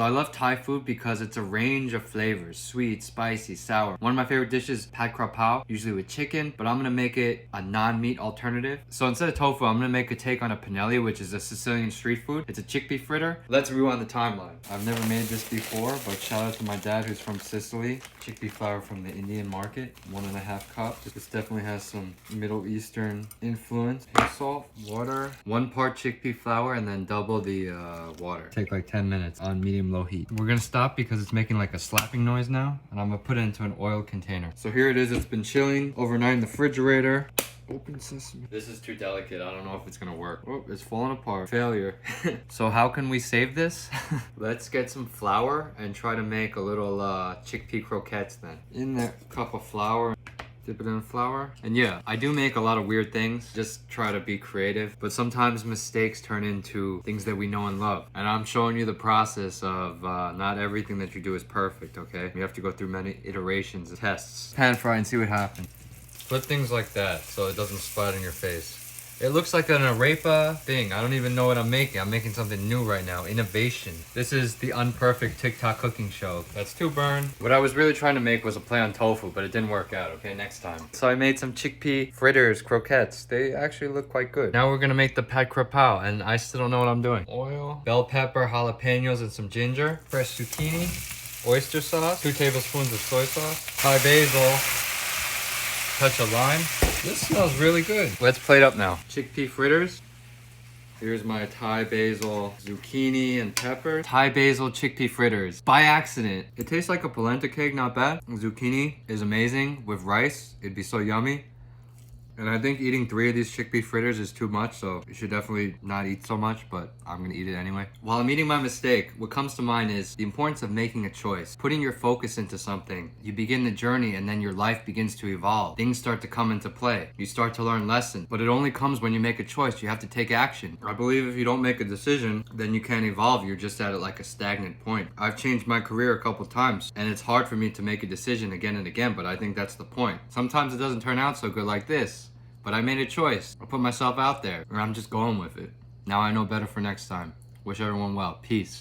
So I love Thai food because it's a range of flavors, sweet, spicy, sour. One of my favorite dishes is pad kra pao, usually with chicken, but I'm gonna make it a non-meat alternative. So instead of tofu, I'm gonna make a take on a panelle, which is a Sicilian street food. It's a chickpea fritter. Let's rewind the timeline. I've never made this before, but shout out to my dad who's from Sicily. Chickpea flour from the Indian market, 1.5 cups. This definitely has some Middle Eastern influence. Salt, water, 1 part chickpea flour, and then double the water. Take like 10 minutes on medium-low heat. We're gonna stop because it's making like a slapping noise now, and I'm gonna put it into an oil container. So here it is. It's been chilling overnight in the refrigerator. Open sesame. This is too delicate. I don't know if it's gonna work. Oh, it's falling apart. Failure. So how can we save this? Let's get some flour and try to make a little chickpea croquettes then. In that cup of flour, dip it in flour. And yeah, I do make a lot of weird things. Just try to be creative. But sometimes mistakes turn into things that we know and love. And I'm showing you the process of not everything that you do is perfect, okay? You have to go through many iterations, tests. Pan fry and see what happens. Put things like that so it doesn't splat in your face. It looks like an arepa thing. I don't even know what I'm making. I'm making something new right now. Innovation. This is the unperfect TikTok cooking show. That's too burn. What I was really trying to make was a play on tofu, but it didn't work out. Okay, next time. So I made some chickpea fritters, croquettes. They actually look quite good. Now we're gonna make the pad kra pao, and I still don't know what I'm doing. Oil, bell pepper, jalapenos, and some ginger. Fresh zucchini, oyster sauce, 2 tablespoons of soy sauce, Thai basil, touch of lime. This smells really good. Let's plate up now. Chickpea fritters. Here's my Thai basil, zucchini, and pepper. Thai basil chickpea fritters. By accident. It tastes like a polenta cake, not bad. Zucchini is amazing with rice. It'd be so yummy. And I think eating 3 of these chickpea fritters is too much, so you should definitely not eat so much, but I'm gonna eat it anyway. While I'm eating my mistake, what comes to mind is the importance of making a choice. Putting your focus into something. You begin the journey and then your life begins to evolve. Things start to come into play. You start to learn lessons, but it only comes when you make a choice. You have to take action. I believe if you don't make a decision, then you can't evolve. You're just at like a stagnant point. I've changed my career a couple times, and it's hard for me to make a decision again and again, but I think that's the point. Sometimes it doesn't turn out so good like this. But I made a choice. I put myself out there, or I'm just going with it. Now I know better for next time. Wish everyone well. Peace.